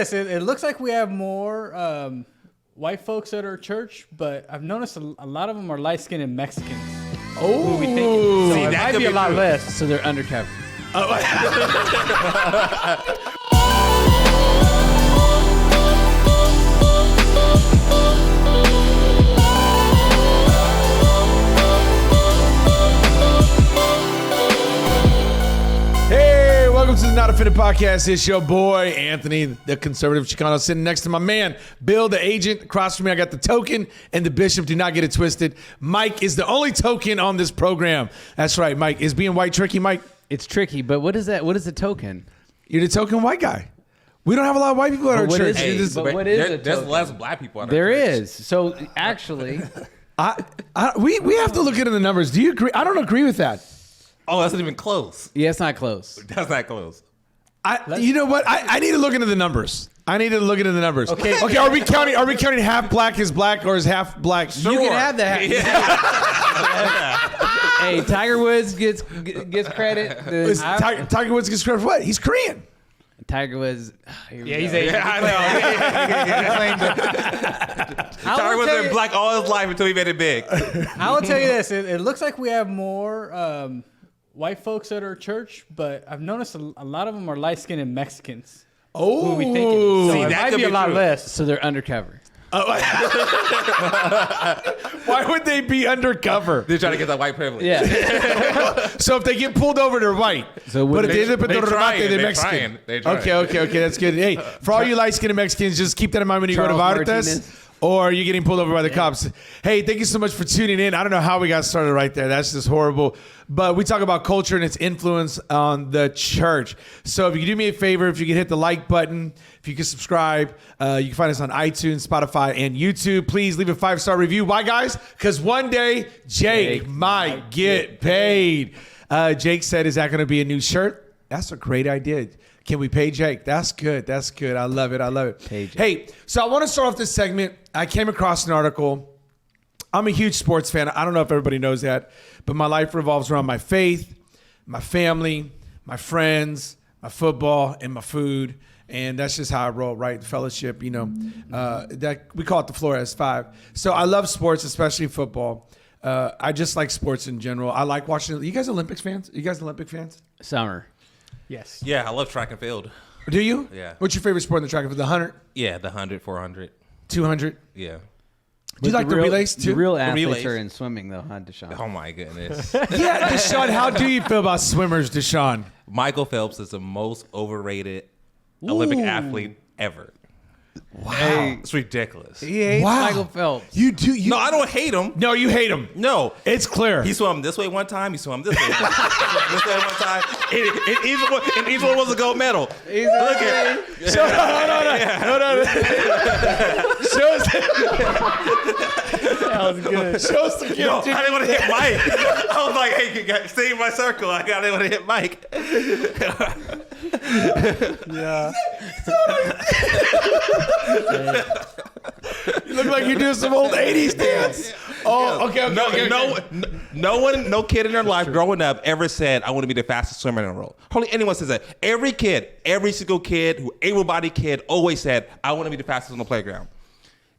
this. It looks like we have more white folks at our church, but I've noticed a lot of them are light-skinned and Mexicans. Oh, who we thinking. So it that might could be a be lot true. less. So they're undercover. Hey, welcome to the Not Offended Podcast. It's your boy, Anthony, the conservative Chicano, sitting next to my man, Bill, the agent. Across from me, I got the token and the bishop. Do not get it twisted. Mike is the only token on this program. That's right, Mike. Is being white tricky, Mike? It's tricky, but what is that? What is a token? You're the token white guy. We don't have a lot of white people at our what church. is it? You're just- But what is a There's token? less black people out There is. So actually, we have to look into the numbers. Do you agree? I don't agree with that. Oh, that's not even close. yeah, it's not close. That's not close. You know what? I need to look into the numbers. Okay. Okay. Are we counting half black is black or is half black? You can have that. Hey, Tiger Woods gets credit. Tiger Woods gets credit for what? He's Korean. Tiger Woods. Yeah, he's Asian. I know. Tiger was in black all his life until he made it big. I will tell you this. It looks like we have more white folks at our church, but I've noticed a lot of them are light-skinned and Mexicans. Oh, Who we thinking. So See, it that might could be a be lot true. less. So they're undercover. why would they be undercover? They're trying to get that white privilege. Yeah. So if they get pulled over, they're white. So but if they- they end up at the remate, they're They're Mexican. trying. They're trying. Okay, that's good. Hey, for all you light-skinned Mexicans, just keep that in mind when you go to Charles Vartas. Martinez. Or you're getting pulled over by the cops. Hey, thank you so much for tuning in. I don't know how we got started right there. That's just horrible. But we talk about culture and its influence on the church. So if you could do me a favor, if you could hit the like button, if you could subscribe, you can find us on iTunes, Spotify, and YouTube. Please leave a 5-star review. Why, guys? Because one day Jake might get paid. Jake said, is that going to be a new shirt? That's a great idea. Can we pay Jake? That's good. I love it. Pay Jake. Hey, so I want to start off this segment. I came across an article. I'm a huge sports fan. I don't know if everybody knows that, but my life revolves around my faith, my family, my friends, my football, and my food. And that's just how I roll, right? Fellowship, that we call it the Flores Five. So I love sports, especially football. I just like sports in general. I like watching. You guys Olympics fans? You guys Olympic fans? Summer. Yes. Yeah, I love track and field. Do you? Yeah. What's your favorite sport in the track and field? The 100, Yeah, the 100, 400. 200? Yeah. Do you like the relays too? The real athletes relays. are in swimming, though, huh, Deshaun? Oh, my goodness. Yeah, Deshaun, how do you feel about swimmers, Deshaun? Michael Phelps is the most overrated Olympic athlete ever. Wow. It's ridiculous. He hates Wow. Michael Phelps. You do? No, I don't hate him. No, you hate him. No. It's clear. He swam this way one time. He swam this way. This way one time. And each one was a gold medal. Look at it. Hold on. Show us. That was good. Show us the gift. No, I didn't want to hit Mike. I was like, hey, you guys, stay in my circle. I didn't want to hit Mike. Yeah. You look like you're doing some old 80s dance. Oh, okay. No kid in their life growing up ever said, I want to be the fastest swimmer in the world. Hardly anyone says that. Every single kid, able-bodied kid always said, I want to be the fastest on the playground.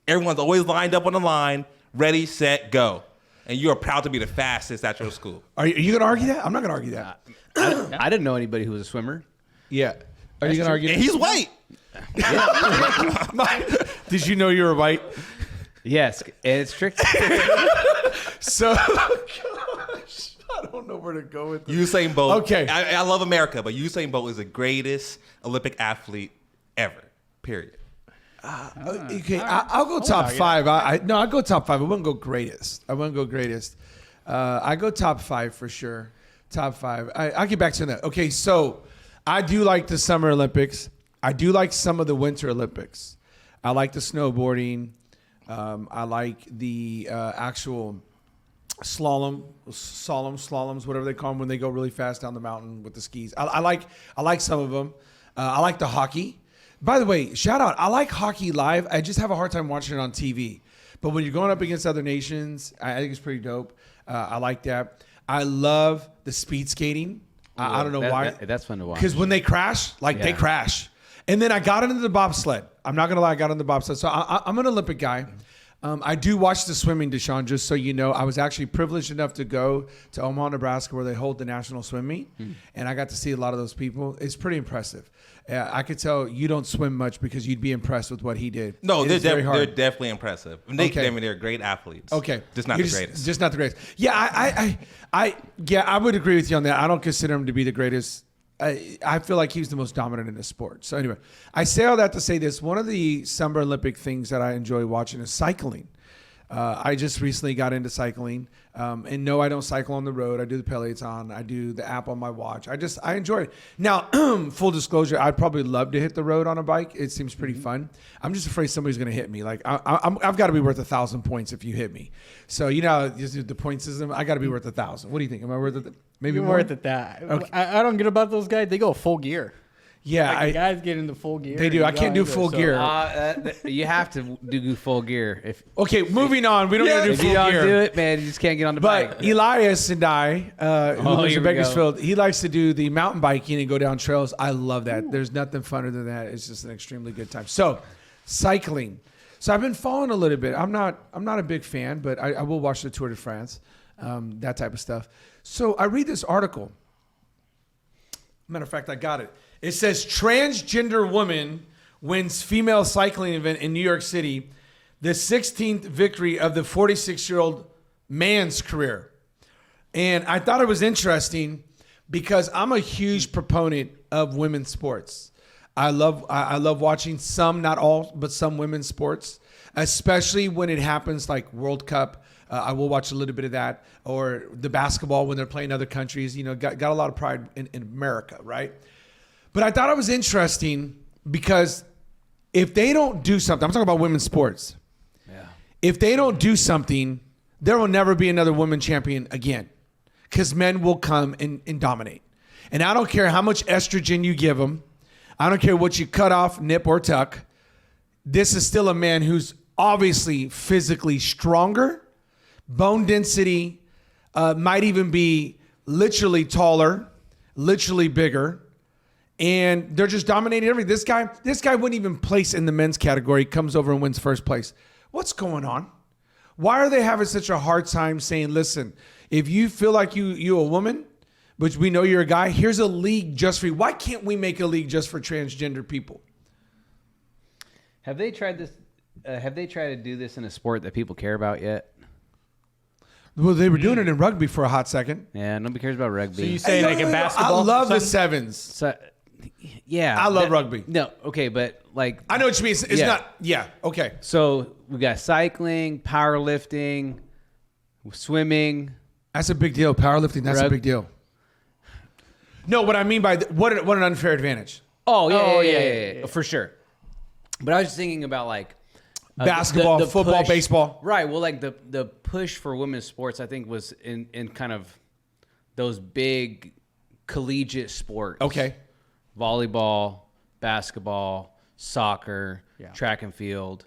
Everyone's always lined up on the line, ready, set, go. And you are proud to be the fastest at your school. Are you going to argue that? I'm not going to argue that. I didn't know anybody who was a swimmer. Yeah. Are you going to argue And that? he's white. Did you know you were white? Yes, and it's tricky. So, gosh, I don't know where to go with this. Usain Bolt. Okay. I love America, but Usain Bolt is the greatest Olympic athlete ever. Period. Okay, I'll go top five. I'll go top five. I wouldn't go greatest. I go top five for sure. Top five. I'll get back to that. Okay, so I do like the Summer Olympics. I do like some of the Winter Olympics. I like the snowboarding. I like the actual slaloms, whatever they call them when they go really fast down the mountain with the skis. I like some of them. I like the hockey. By the way, shout out. I like hockey live. I just have a hard time watching it on TV. But when you're going up against other nations, I think it's pretty dope. I like that. I love the speed skating. I don't know why. That's fun to watch. Because when they crash, they Yeah. crash. And then I got into the bobsled. I'm not gonna lie, I got into the bobsled. So I'm an Olympic guy. I do watch the swimming, Deshaun, just so you know. I was actually privileged enough to go to Omaha, Nebraska, where they hold the national swim meet. And I got to see a lot of those people. It's pretty impressive. I could tell you don't swim much because you'd be impressed with what he did. No, It they're, is very hard. they're definitely impressive. Okay. I mean, they're great athletes. Okay, Just not You're the greatest. Just not the greatest. Yeah, I would agree with you on that. I don't consider him to be the greatest. I feel like he's the most dominant in the sport. So anyway, I say all that to say this. One of the Summer Olympic things that I enjoy watching is cycling. I just recently got into cycling. And no, I don't cycle on the road. I do the Peloton. I do the app on my watch. I enjoy it. Now, full disclosure, I'd probably love to hit the road on a bike. It seems pretty fun. I'm just afraid somebody's going to hit me. Like I've got to be worth 1,000 points if you hit me. So you know the point system. I got to be worth 1,000. What do you think? Am I worth it? Maybe You're more? worth it that. Okay. I don't get about those guys. They go full gear. Yeah, Like the guys get into full gear. they do. and I can't go do into it, full so- gear. You have to do full gear. If Okay, moving on. We don't got to do if full you don't gear. do it, man, you just can't get on the But bike. Elias and I, who lives here in we go. Bakersfield, he likes to do the mountain biking and go down trails. I love that. There's nothing funner than that. It's just an extremely good time. So, cycling. So I've been following a little bit. I'm not a big fan, but I will watch the Tour de France, that type of stuff. So I read this article. Matter of fact, I got it. It says transgender woman wins female cycling event in New York City, the 16th victory of the 46-year-old man's career. And I thought it was interesting because I'm a huge proponent of women's sports. I love watching some, not all, but some women's sports, especially when it happens like World Cup. I will watch a little bit of that, or the basketball when they're playing other countries. You know, got a lot of pride in America, right? But I thought it was interesting because if they don't do something, I'm talking about women's sports. Yeah. If they don't do something, there will never be another women champion again because men will come and dominate. And I don't care how much estrogen you give them. I don't care what you cut off, nip, or tuck. This is still a man who's obviously physically stronger, bone density, might even be literally taller, literally bigger. And they're just dominating everything. This guy wouldn't even place in the men's category, comes over and wins first place. What's going on? Why are they having such a hard time saying, listen, if you feel like you a woman, but we know you're a guy, here's a league just for you. Why can't we make a league just for transgender people? Have they tried this? Have they tried to do this in a sport that people care about yet? Well, they were doing it in rugby for a hot second. Yeah, nobody cares about rugby. So you say like in basketball? I love the something? sevens. So, yeah, I love rugby. No, okay, but like I know what you mean. It's Yeah. not, yeah, okay. so we got cycling, powerlifting, swimming. That's a big deal. Powerlifting, that's a Rug- big deal. No, what I mean by what an unfair advantage. Oh yeah, Oh, yeah, for sure. But I was just thinking about like Basketball, football, baseball. Right. Well, like the push for women's sports, I think, was in kind of those big collegiate sports. Okay. Volleyball, basketball, soccer, Yeah. track and field.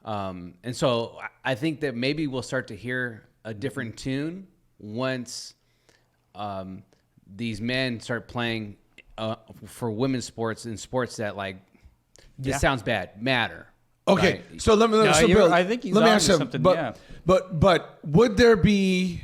And so I think that maybe we'll start to hear a different tune once these men start playing for women's sports and sports that like this Yeah. sounds bad matter. Okay, Right. so let me. No, so you're- Bill, I think he's let me onto ask you something, But, yeah. but would there be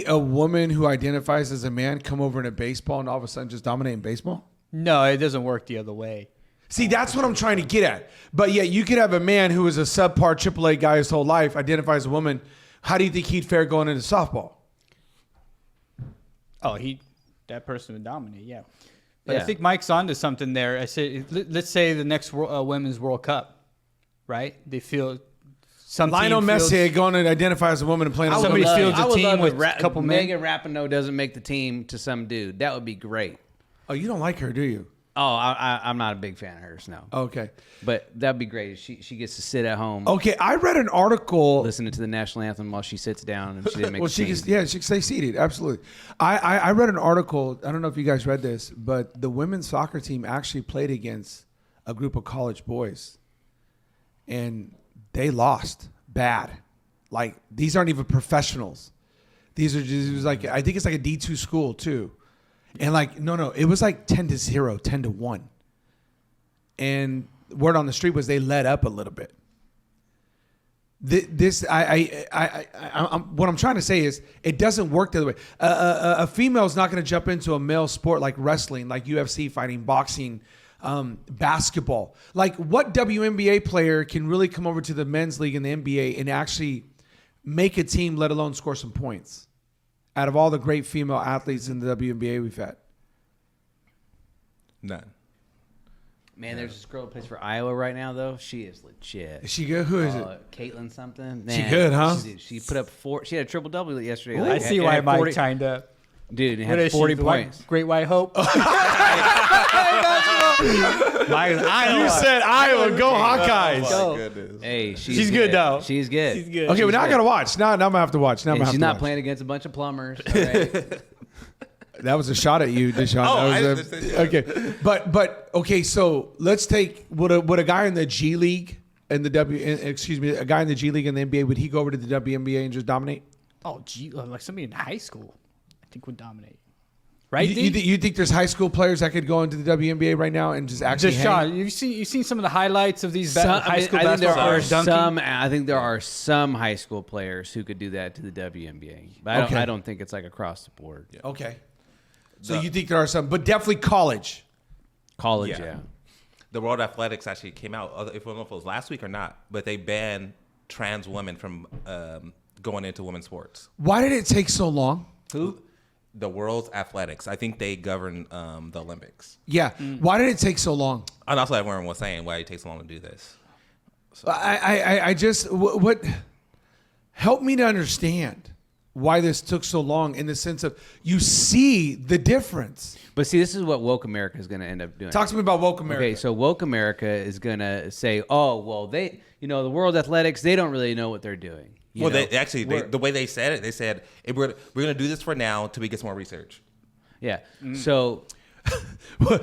a woman who identifies as a man come over in a baseball and all of a sudden just dominate in baseball? No, it doesn't work the other way. See, that's what I'm trying to get at. But yet, you could have a man who is a subpar AAA guy his whole life, identifies as a woman. How do you think he'd fare going into softball? Oh, that person would dominate, yeah. But Yeah. I think Mike's onto something there. I said, let's say the next Women's World Cup, right? They feel some Lionel team feels- Messi going to identify as a woman and playing as a Somebody woman. fields a team with a couple men. Megan Rapinoe doesn't make the team to some dude. That would be great. Oh, you don't like her, do you? Oh, I'm not a big fan of hers, no. Okay. But that'd be great. She gets to sit at home Okay, I read an article. listening to the national anthem while she sits down and she didn't make Well, the she team. can, she can stay seated. Absolutely. I read an article. I don't know if you guys read this, but the women's soccer team actually played against a group of college boys, and they lost bad. Like, these aren't even professionals. These are just, it was like, I think it's like a D2 school too. And like, no, it was like 10-0, 10-1. and word on the street was they let up a little bit. What I'm trying to say is it doesn't work the other way. A female is not going to jump into a male sport like wrestling, like UFC fighting, boxing, basketball. Like, what WNBA player can really come over to the men's league in the NBA and actually make a team, let alone score some points? Out of all the great female athletes in the WNBA we've had. None. Man, there's this girl who plays for Iowa right now, though. She is legit. Is she good? Who is it? Caitlin something. She good, huh? She put up she had a triple double yesterday. I see why Mike chimed up. Dude, it What had is 40 she, the white- points. Great White Hope. You said Iowa. Go Hawkeyes. Go. Goodness. Hey, She's good, though. She's good. She's good. Okay, but now I good. got to watch. Now I'm going to have to watch. Now I'm And gonna have she's to not watch. playing against a bunch of plumbers. All right? That was a shot at you, Deshaun. Oh, That I was understand, yeah. okay, but okay. So let's take would a guy in the G League and a guy in the G League and the NBA, would he go over to the WNBA and just dominate? Oh, gee, like somebody in high school, I think would dominate. Right, You think there's high school players that could go into the WNBA right now and just actually hang? Deshaun, you've seen some of the highlights of these high school I think there basketball are players dunking? some. I think there are some high school players who could do that to the WNBA, but Okay. I don't think it's like across the board. Okay. So you think there are some, but definitely college. College, Yeah. yeah. The World Athletics actually came out. I don't know if it was last week or not, but they banned trans women from going into women's sports. Why did it take so long? Who? The World Athletics. I think they govern the Olympics. Yeah. Why did it take so long? And also, everyone was saying why it takes so long to do this. I just what help me to understand why this took so long in the sense of you see the difference. But see, this is what woke America is going to end up doing. Talk to me about woke America. Okay, so woke America is going to say, "Oh, well, the World Athletics, they don't really know what they're doing." You know, They actually, the way they said it, they said we're going to do this for now till we get some more research. yeah. So what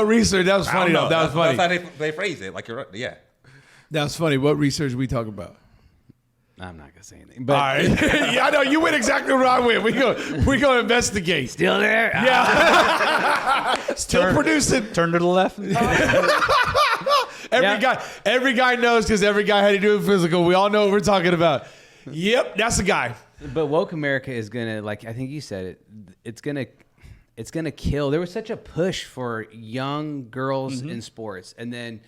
research? That was I funny. don't know. That was funny. That's how they phrase it. Like you're right. Yeah. That was funny. What research we talking about? I'm not going to say anything. All But right. Yeah, I know you went exactly where I went. We go investigate. still there? Yeah. Still producing. Turn to the left. Every guy knows because every guy had to do a physical. We all know what we're talking about. Yep, that's the guy. But woke America is gonna, like I think you said it. It's gonna kill. There was such a push for young girls in sports, and then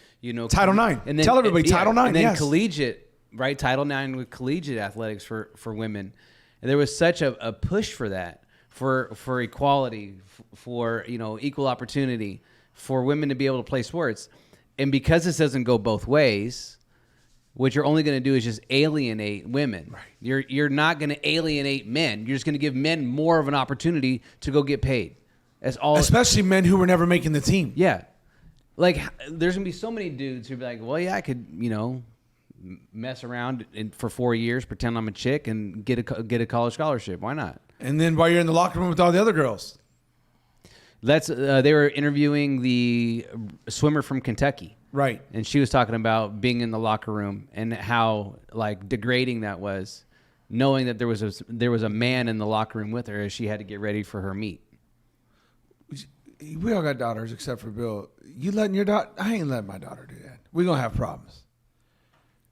Title IX. and then Tell everybody, Title IX, and then yes. collegiate, right? Title IX with collegiate athletics for women, and there was such a push for that, for equality, for equal opportunity for women to be able to play sports, and because this doesn't go both ways. What you're only going to do is just alienate women. Right. You're not going to alienate men. You're just going to give men more of an opportunity to go get paid. That's all. Especially men who were never making the team. Yeah. Like there's going to be so many dudes who be like, well, yeah, I could, mess around for 4 years, pretend I'm a chick, and get a college scholarship. Why not? And then while you're in the locker room with all the other girls. They were interviewing the swimmer from Kentucky. Right. And she was talking about being in the locker room and how like degrading that was, knowing that there was a man in the locker room with her as she had to get ready for her meet. We all got daughters except for Bill. You letting your daughter? I ain't letting my daughter do that. We're going to have problems.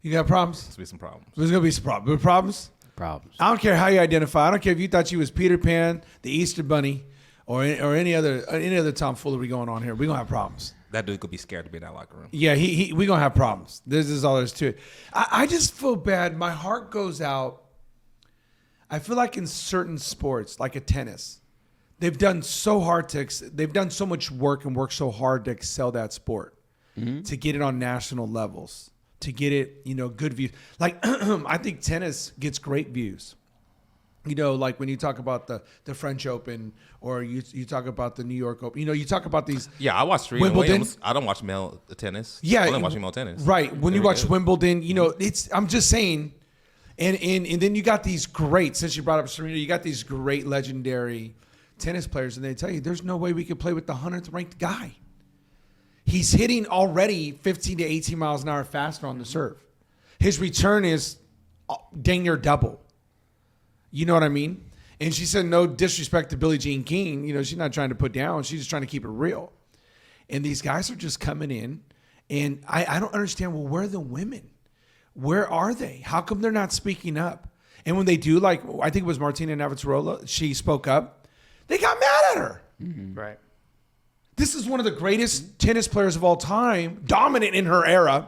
You got problems? There's be some problems. There's going to be some problems. Problems? Problems. I don't care how you identify. I don't care if you thought she was Peter Pan, the Easter Bunny, or any other tomfoolery going on here. We're going to have problems. That dude could be scared to be in that locker room. Yeah, we're going to have problems. This is all there is to it. I just feel bad. My heart goes out. I feel like in certain sports, like a tennis, they've done so much work and worked so hard to excel that sport, to get it on national levels, to get it, good views. Like, I think tennis gets great views. Like when you talk about the French Open or you talk about the New York Open, you talk about these. Yeah, I watch Serena Wimbledon. Williams. I don't watch male tennis. Yeah, I only watch female tennis. Right. When you Very watch good. Wimbledon, I'm just saying, and then you got these great. Since you brought up Serena, you got these great legendary tennis players, and they tell you there's no way we could play with the 100th ranked guy. He's hitting already 15 to 18 miles an hour faster on the serve. His return is dang near double. You know what I mean? And she said, no disrespect to Billie Jean King. She's not trying to put down. She's just trying to keep it real. And these guys are just coming in. And I don't understand, well, where are the women? Where are they? How come they're not speaking up? And when they do, like, I think it was Martina Navratilova, she spoke up. They got mad at her. Right. This is one of the greatest tennis players of all time, dominant in her era.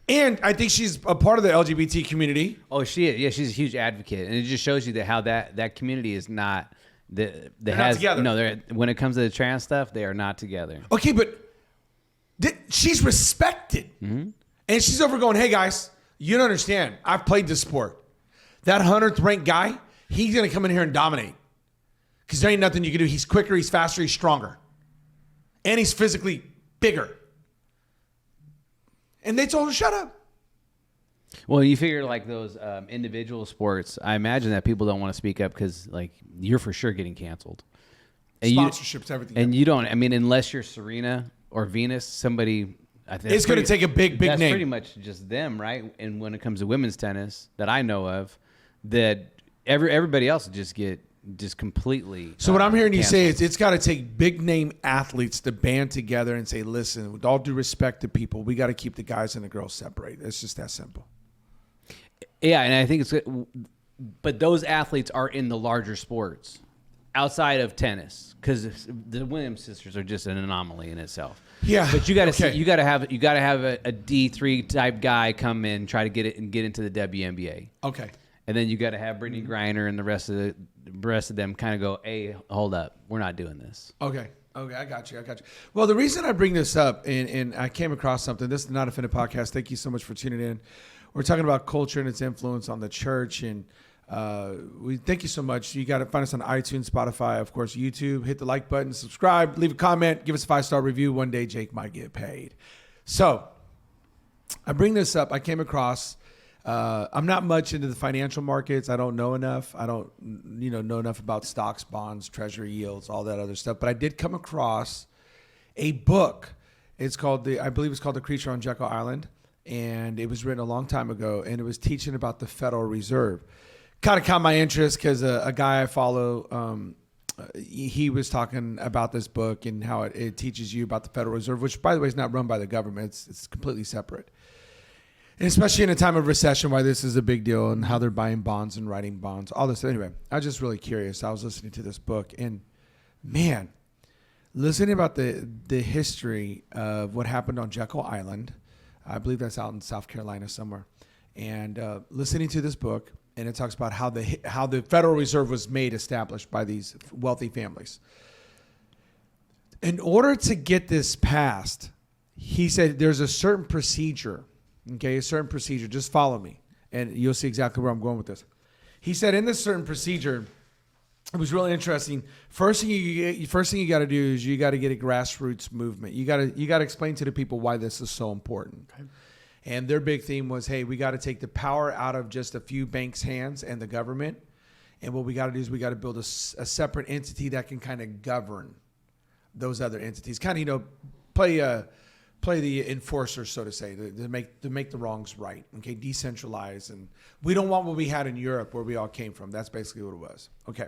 And I think she's a part of the LGBT community. Oh, she is. Yeah, she's a huge advocate, and it just shows you that how that community is not they're not together. No, they're when it comes to the trans stuff, they are not together. Okay, but she's respected. And she's over going, hey, guys, you don't understand. I've played this sport. That 100th ranked guy, he's going to come in here and dominate. Because there ain't nothing you can do. He's quicker, he's faster, he's stronger. And he's physically bigger. And they told her, shut up. Well, you figure like those individual sports, I imagine that people don't want to speak up because like you're for sure getting canceled. And Sponsorships, everything. And you don't, I mean, unless you're Serena or Venus, somebody, I think It's going to take a big that's name. pretty much just them, right? And when it comes to women's tennis that I know of, that everybody else just completely. So what I'm hearing you say canceled. is it's got to take big name athletes to band together and say, listen, with all due respect to people, we got to keep the guys and the girls separated. It's just that simple. Yeah, and I think it's, but those athletes are in the larger sports outside of tennis because the Williams sisters are just an anomaly in itself. Yeah, but you got to okay. see, you got to have a D3 type guy come in, try to get into the WNBA. Okay. And then you got to have Brittany Griner and the rest of them kind of go, hey, hold up, we're not doing this. Okay, I got you. Well, the reason I bring this up, and I came across something, this is Not Offended Podcast. Thank you so much for tuning in. We're talking about culture and its influence on the church, and we thank you so much. You got to find us on iTunes, Spotify, of course, YouTube. Hit the like button, subscribe, leave a comment, give us a 5-star review. One day Jake might get paid. So I bring this up. I came across... I'm not much into the financial markets. I don't know enough. I don't, know enough about stocks, bonds, treasury yields, all that other stuff. But I did come across a book. It's called I believe it's called The Creature on Jekyll Island, and it was written a long time ago, and it was teaching about the Federal Reserve. Kind of caught my interest because a guy I follow, he was talking about this book and how it teaches you about the Federal Reserve, which, by the way, is not run by the government. It's completely separate. And especially in a time of recession, why this is a big deal and how they're buying bonds and writing bonds, all this. Anyway, I was just really curious. I was listening to this book, and man, listening about the history of what happened on Jekyll Island, I believe that's out in South Carolina somewhere, and listening to this book, and it talks about how the Federal Reserve was established by these wealthy families. In order to get this passed, he said there's a certain procedure. Okay, a certain procedure. Just follow me, and you'll see exactly where I'm going with this. He said in this certain procedure, it was really interesting. First thing you got to do is you got to get a grassroots movement. You got to explain to the people why this is so important. Okay. And their big theme was, hey, we got to take the power out of just a few banks' hands and the government. And what we got to do is we got to build a separate entity that can kind of govern those other entities. Kind of, play the enforcer, so to say, to make the wrongs right. Okay, decentralize, and we don't want what we had in Europe where we all came from. That's basically what it was. Okay,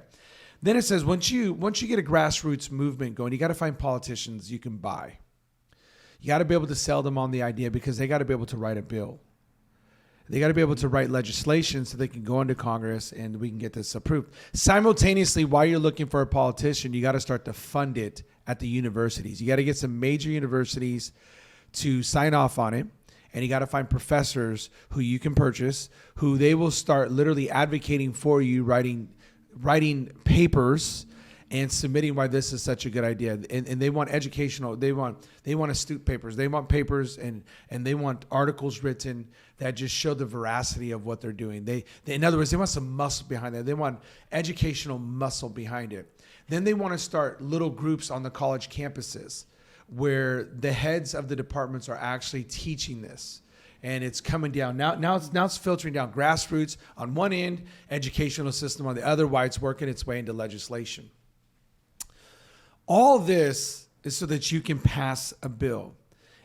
then it says once you get a grassroots movement going, you got to find politicians you can buy. You got to be able to sell them on the idea because they got to be able to write a bill. They got to be able to write legislation so they can go into Congress and we can get this approved. Simultaneously, while you're looking for a politician, you got to start to fund it at the universities. You got to get some major universities to sign off on it, and you got to find professors who you can purchase, who they will start literally advocating for you, writing papers and submitting why this is such a good idea. And they want educational, they want astute papers. They want papers and they want articles written that just show the veracity of what they're doing. They in other words, they want some muscle behind it. They want educational muscle behind it. Then they want to start little groups on the college campuses where the heads of the departments are actually teaching this. And it's coming down. Now it's filtering down grassroots on one end, educational system on the other, why it's working its way into legislation. All this is so that you can pass a bill.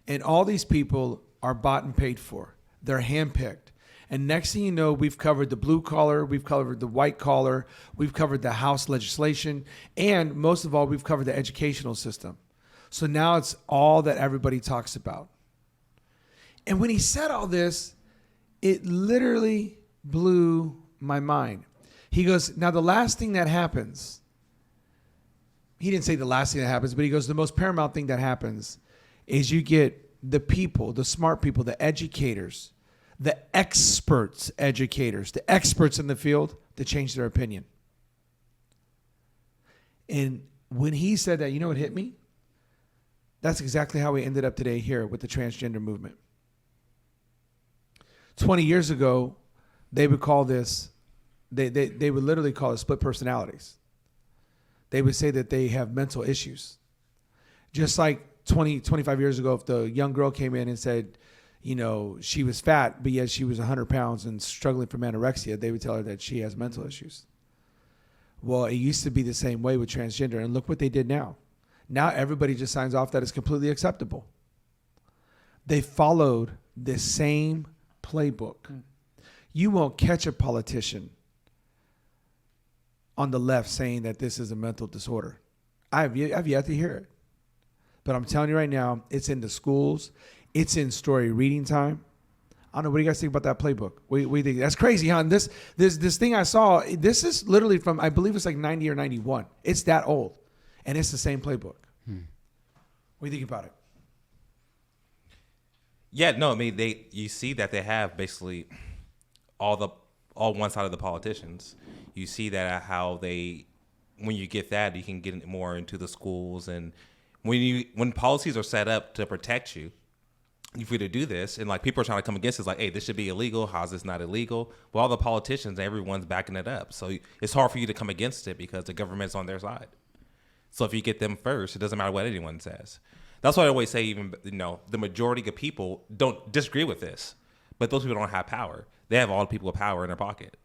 And all these people are bought and paid for. They're handpicked. And next thing you know, we've covered the blue collar, we've covered the white collar, we've covered the House legislation, and most of all, we've covered the educational system. So now it's all that everybody talks about. And when he said all this, it literally blew my mind. He goes, now the last thing that happens, he didn't say the last thing that happens, but he goes, the most paramount thing that happens is you get the people, the smart people, the educators, the experts educators, the experts in the field to change their opinion. And when he said that, you know what hit me? That's exactly how we ended up today here with the transgender movement. 20 years ago, they would call this, they would literally call it split personalities. They would say that they have mental issues. Just like 25 years ago, if the young girl came in and said, you know, she was fat, but yet she was 100 pounds and struggling from anorexia, they would tell her that she has mental issues. Well, it used to be the same way with transgender, and look what they did now. Now everybody just signs off that it's completely acceptable. They followed the same playbook. You won't catch a politician on the left saying that this is a mental disorder. I've yet to hear it. But I'm telling you right now, it's in the schools. It's in story reading time. I don't know. What do you guys think about that playbook? What do you think? That's crazy, huh? This thing I saw, this is literally from, I believe it's like 90 or 91. It's that old. And it's the same playbook. What do you think about it? Yeah, no, I mean, you see that they have basically all one side of the politicians. You see that how when you get that, you can get more into the schools, and when policies are set up to protect you, if we to do this, and like people are trying to come against it, it's like, hey, this should be illegal. How's this not illegal? Well, all the politicians, everyone's backing it up. So it's hard for you to come against it because the government's on their side. So if you get them first, it doesn't matter what anyone says. That's why I always say, even, you know, the majority of people don't disagree with this, but those people don't have power. They have all the people with power in their pocket,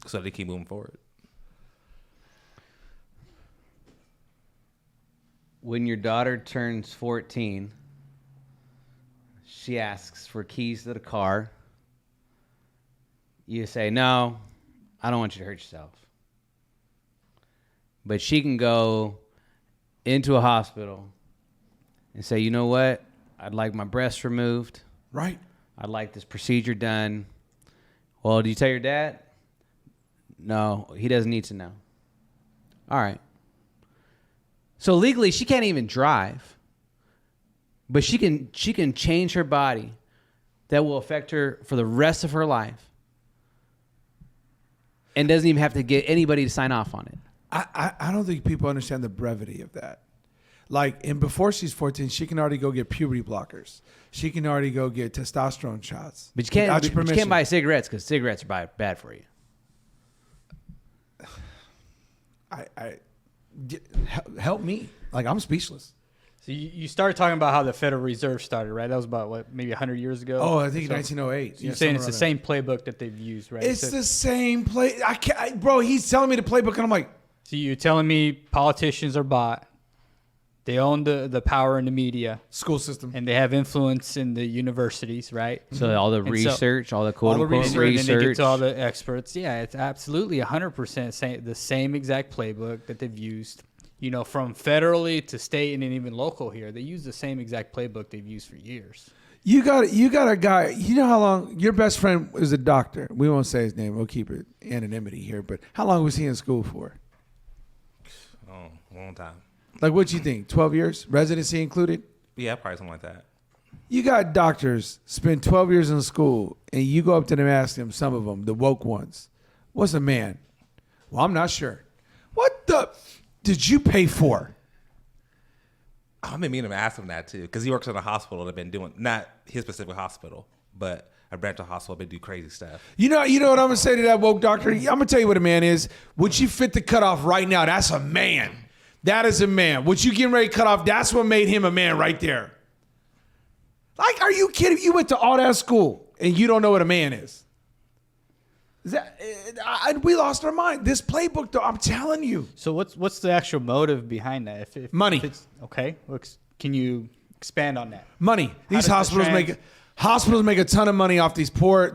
so they keep moving forward. When your daughter turns 14, she asks for keys to the car. You say, no, I don't want you to hurt yourself. But she can go into a hospital and say, you know what? I'd like my breasts removed. Right. I'd like this procedure done. Well, do you tell your dad? No, he doesn't need to know. All right. So legally, she can't even drive. But she can change her body that will affect her for the rest of her life. And doesn't even have to get anybody to sign off on it. I don't think people understand the brevity of that. Like, and before she's 14, she can already go get puberty blockers. She can already go get testosterone shots. But you can't buy cigarettes because cigarettes are bad for you. Help me. Like, I'm speechless. So you started talking about how the Federal Reserve started, right? That was about, what, maybe 100 years ago? Oh, I think 1908. So you're saying it's the same playbook that they've used, right? It's the same play. Bro, he's telling me the playbook, and I'm like... So you're telling me politicians are bought. They own the power in the media. School system. And they have influence in the universities, right? So all the research, all the quote-unquote research. And they get to all the experts. Yeah, it's absolutely 100% the same exact playbook that they've used. You know, from federally to state and even local here, they use the same exact playbook they've used for years. You got a guy. You know how long your best friend was a doctor? We won't say his name. We'll keep it anonymity here. But how long was he in school for? Oh, long time. Like, what you think? 12 years, residency included? Yeah, probably something like that. You got doctors spend 12 years in school, and you go up to them and ask them, some of them, the woke ones, what's a man? Well, I'm not sure. What the did you pay for? I've been meaning to ask him that too, because he works in a hospital that been doing, not his specific hospital, but a branch of hospital been do crazy stuff. You know what I'm gonna say to that woke doctor? I'm gonna tell you what a man is. Would you fit the cutoff right now? That's a man. That is a man. What you getting ready to cut off? That's what made him a man right there. Like, are you kidding? You went to all that school and you don't know what a man is. We lost our mind. This playbook, though, I'm telling you. So what's the actual motive behind that? If money. Okay. Can you expand on that? Money. These hospitals make a ton of money off these poor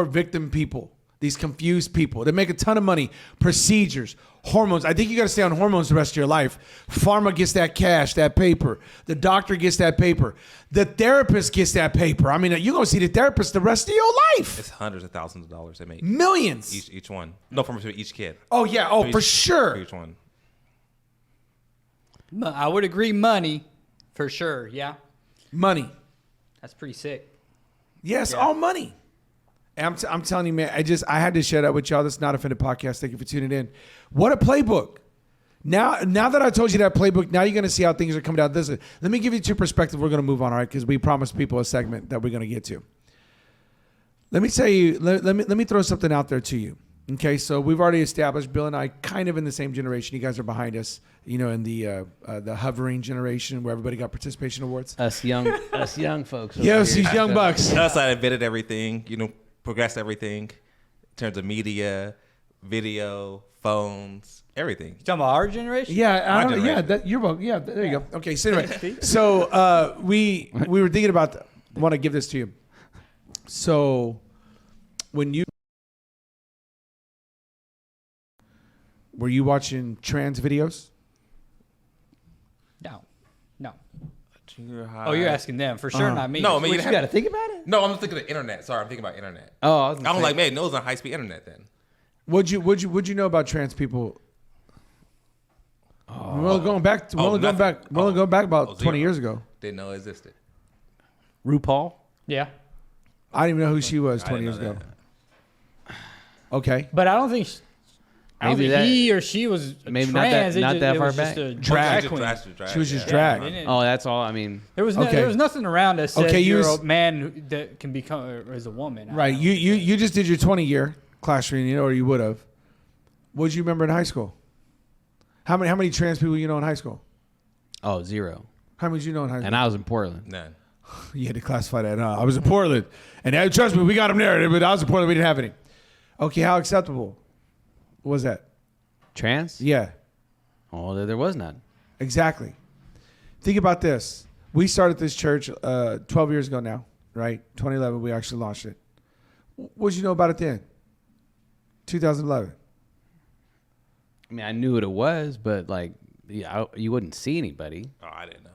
victim people. These confused people. They make a ton of money. Procedures, hormones. I think you got to stay on hormones the rest of your life. Pharma gets that cash, that paper. The doctor gets that paper. The therapist gets that paper. I mean, you're going to see the therapist the rest of your life. It's hundreds of thousands of dollars they make. Millions. Each one. No, from each kid. Oh, yeah. Oh, for each, sure. For each one. I would agree, money, for sure. Yeah, Money. that's pretty sick. Yes, Yeah. all money. And I'm telling you, man, I had to share that with y'all. This is Not Offended Podcast. Thank you for tuning in. What a playbook. Now that I told you that playbook, now you're going to see how things are coming down. Let me give you two perspectives. We're going to move on, all right? Because we promised people a segment that we're going to get to. Let me tell you, let me throw something out there to you. Okay, so we've already established, Bill and I, kind of in the same generation. You guys are behind us, you know, in the hovering generation where everybody got participation awards. Us young folks. over Yes, here. these young bucks. Us, I invented everything, progressed everything in terms of media, video, phones, everything. You talking about our generation? Yeah, My generation. you're welcome. Yeah, there you go. Okay, so anyway, so we were thinking about. I want to give this to you. So when you were you watching trans videos? No. Junior high. Oh, you're asking them for sure, not me. No, I mean, What, you got to think about it. No, I'm thinking of the internet. Sorry, I'm thinking about internet. Oh, I was gonna I'm say- like, man, no, it's on high speed internet then. Would you know about trans people? We're only going back. We're only going back. We're only going back about 20 years ago. Didn't know it existed. RuPaul. Yeah, I didn't even know who she was I 20 didn't years know ago. Okay. but I don't think. I don't Maybe think that- he or she was maybe trans. not that it far was just back. a Drag queen. She was just Yeah, drag. didn't it? Oh, that's all. I mean, There was Okay. there was nothing around that said Okay, you you're was- a man that can become or is a woman. Right. You just did your 20-year class reunion, or you would have. What did you remember in high school? How many trans people you know in high school? oh, zero. How many did you know in high school? And I was in Portland. None. You had to classify that. I was in Portland, and trust me, we got them there. But I was in Portland. We didn't have any. Okay, how acceptable was that? Trans? Yeah, Oh, there was none. exactly. Think about this. We started this church 12 years ago now, right? 2011, we actually launched it. What did you know about it then? 2011. I mean, I knew what it was, but like, you wouldn't see anybody. Oh, I didn't know.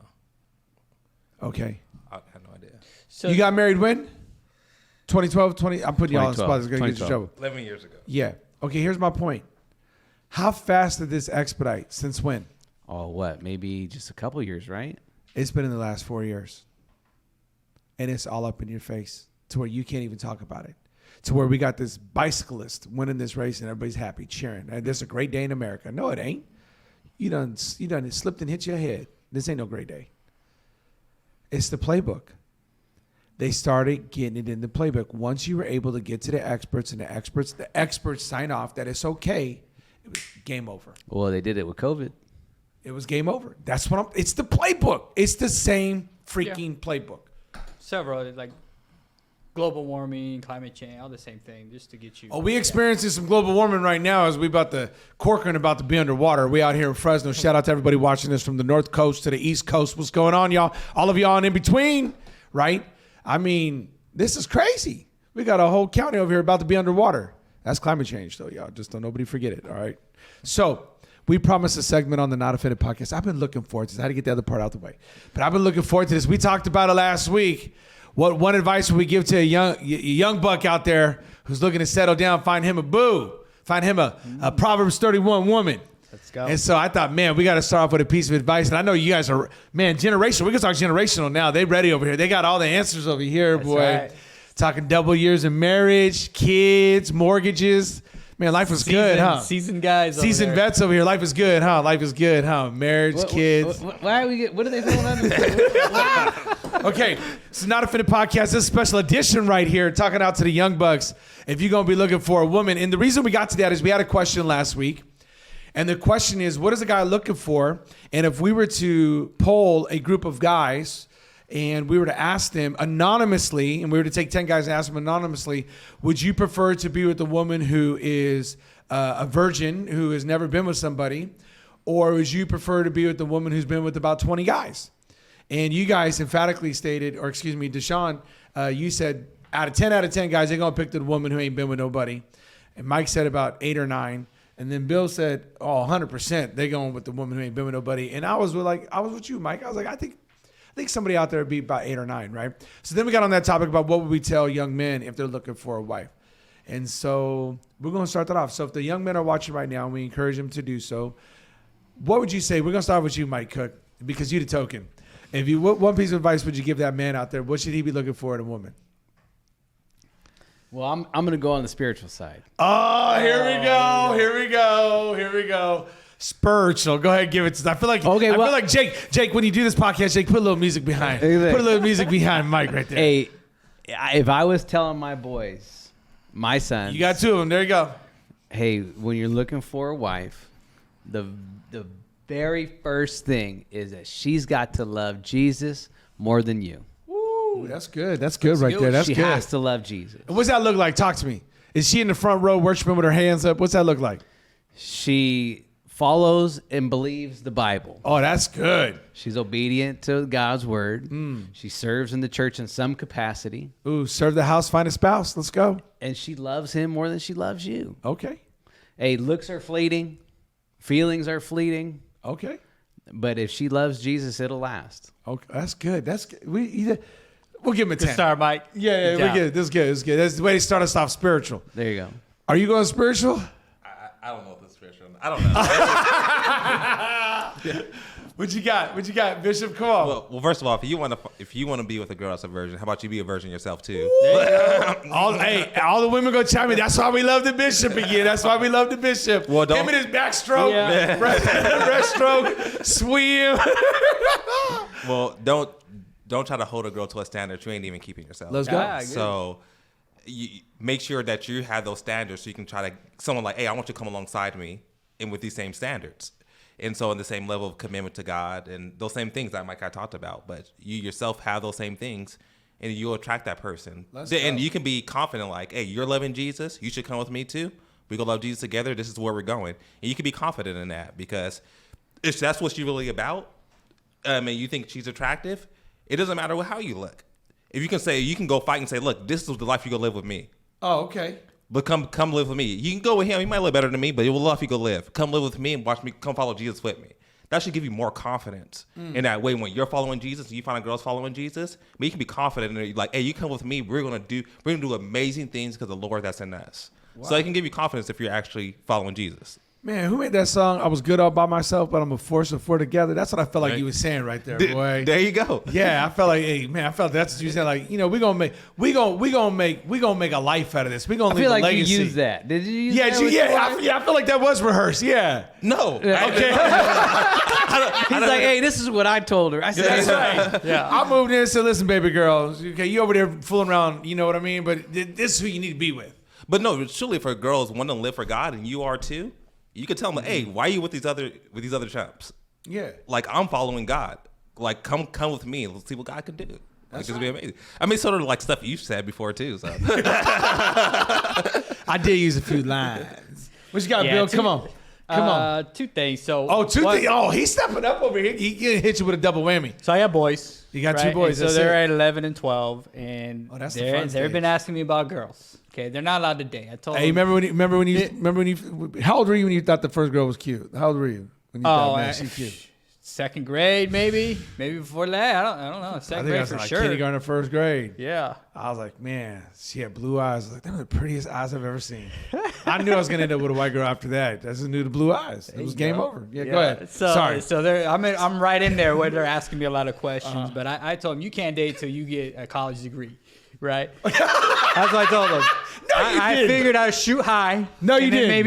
Okay. I had no idea. So You got married when? 2012, 20. I'm putting you all on the 2012, spot. It's going to get you in 2012. trouble. 11 years ago. Yeah. Okay, here's my point. How fast did this expedite? Since when? Oh, what? Maybe just a couple years, right? It's been in the last 4 years. And it's all up in your face to where you can't even talk about it. To where we got this bicyclist winning this race and everybody's happy, cheering. And this is a great day in America. No, it ain't. You done slipped and hit your head. This ain't no great day. It's the playbook. They started getting it in the playbook. Once you were able to get to the experts and the experts sign off that it's okay, it was game over. Well, they did it with COVID. It was game over. That's what it's the playbook. It's the same freaking playbook. several like global warming, climate change, all the same thing, just to get you. Oh, we experiencing some global warming right now as we Corcoran about to be underwater. We out here in Fresno. Shout out to everybody watching this from the North Coast to the East Coast. What's going on, y'all? All of y'all in between, right? I mean, this is crazy. We got a whole county over here about to be underwater. That's climate change, though, y'all. Just don't nobody forget it, all right? So we promised a segment on the Not Offended podcast. I've been looking forward to this. I had to get the other part out the way. But I've been looking forward to this. We talked about it last week. What one advice would we give to a young buck out there who's looking to settle down, find him a boo, find him a Proverbs 31 woman? Let's go. And so I thought, man, we got to start off with a piece of advice. And I know you guys are, man, generational. We can talk generational now. They ready over here. They got all the answers over here, That's boy. right. Talking double years in marriage, kids, mortgages. Man, life was good, huh? Seasoned guys. over Seasoned there. vets over here. Life is good, huh? Life is good, huh? Marriage, kids. Why are we get? What are they throwing at us? Okay, it's Not Offended podcast. This is a special edition right here, talking out to the young bucks. If you're going to be looking for a woman, and the reason we got to that is we had a question last week. And the question is, what is a guy looking for? And if we were to poll a group of guys and we were to ask them anonymously, and we were to take 10 guys and ask them anonymously, would you prefer to be with a woman who is a virgin, who has never been with somebody, or would you prefer to be with a woman who's been with about 20 guys? And you guys emphatically stated, or excuse me, Deshaun, you said out of 10 guys, they're going to pick the woman who ain't been with nobody. and Mike said about 8 or 9, and then Bill said, "Oh, 100%, they going with the woman who ain't been with nobody." And I was with you, Mike. I was like, I think somebody out there would be about 8 or 9, right? So then we got on that topic about what would we tell young men if they're looking for a wife. And so we're going to start that off. So if the young men are watching right now, and we encourage them to do so, what would you say? We're going to start with you, Mike Cook, because you're the token. If you, what one piece of advice would you give that man out there? What should he be looking for in a woman? Well, I'm going to go on the spiritual side. Oh, here we go. Here we go. Here we go. Spiritual. Go ahead, give it to. I feel like Okay, I well- feel like Jake. When you do this podcast, Jake, put a little music behind. Put Exactly. a little music behind Mike right there. Hey, if I was telling my boys, my sons, You got 2 of them. There you go. hey, when you're looking for a wife, the very first thing is that she's got to love Jesus more than you. Woo, that's good. That's good right there. That's she good. has to love Jesus. What's that look like? Talk to me. Is she in the front row worshiping with her hands up? What's that look like? She follows and believes the Bible. Oh, that's good. She's obedient to God's word. She serves in the church in some capacity, Ooh, serve the house, find a spouse. Let's go. and she loves him more than she loves you. Okay. Hey, looks are fleeting, feelings are fleeting, Okay. but if she loves Jesus, it'll last. Okay. That's good. That's good. We'll give him a 10. Good start, Mike. Yeah, Good we're job. good. This is good. This is good. That's the way to start us off spiritual. There you go. Are you going spiritual? I don't know if it's spiritual. I don't know. What you got? What you got, Bishop? Come on. well, first of all, if you want to be with a girl that's a virgin, how about you be a virgin yourself too? All the women go chime in. That's why we love the Bishop again. That's why we love the Bishop. Well, don't- Him and his backstroke, Yeah. breaststroke, swim. Well, don't try to hold a girl to a standard you ain't even keeping yourself. Let's go. Ah, good. So you make sure that you have those standards so you can try to someone like, hey, I want you to come alongside me and with these same standards. And so in the same level of commitment to God and those same things that Mike I talked about, but you yourself have those same things and you'll attract that person. And you can be confident like, hey, you're loving Jesus. You should come with me too. We go love Jesus together. This is where we're going. And you can be confident in that because if that's what she's really about, and you think she's attractive, it doesn't matter how you look. If you can say, you can go fight and say, look, this is the life you go live with me. Oh, okay. But come live with me. You can go with him. He might live better than me, but it will love if you go live. Come live with me and watch me. Come follow Jesus with me. That should give you more confidence in that way. When you're following Jesus and you find a girl's following Jesus, but you can be confident in it. Like, hey, you come with me. We're gonna do amazing things because of the Lord that's in us. So it can give you confidence if you're actually following Jesus. Man, who made that song? I was good all by myself, but I'm a force of four together. That's what I felt like you were saying right there, boy. There you go. Yeah, I felt like, hey, man, I felt that's what you said. Like, you know, we gonna make a life out of this. We gonna I leave feel a like legacy. you used that. Did you use Yeah, that? with your wife? I feel like that was rehearsed. Yeah. No. Okay. He's like, hey, this is what I told her. I said, That's right. Yeah. I moved in and said, listen, baby girl, okay, you over there fooling around, you know what I mean? But this is who you need to be with. But no, truly, for girls want to live for God, and you are too, you could tell them, hey, why are you with these other chumps? Yeah. Like, I'm following God. Like, come with me. Let's see what God can do. Like, it's gonna be amazing. I mean, sort of like stuff you've said before too. So I did use a few lines. What you got, Yeah, Bill? two- Come on. Come on. 2 things. So Oh, two what- things. Oh, he's stepping up over here. He can hit you with a double whammy. So I got boys. You got two right? boys, And that's so they're it. at 11 and 12, and Oh, that's the they're fun they've been stage. asking me about girls. Okay, they're not allowed to date. I told Hey, them. remember when you how old were you when you thought the first girl was cute? How old were you when you thought, man, she's cute? Second grade, maybe before that. I don't know. I Second think I grade was for like sure. kindergarten or first grade. Yeah. I was like, man, she had blue eyes. Like, them are the prettiest eyes I've ever seen. I knew I was gonna end up with a white girl after that. I just knew the blue eyes. It was game over. Yeah, go ahead. So, Sorry. I'm right in there where they're asking me a lot of questions, but I told them you can't date till you get a college degree, right? That's what I told them. I didn't. figured I'd shoot high. No, you and then didn't.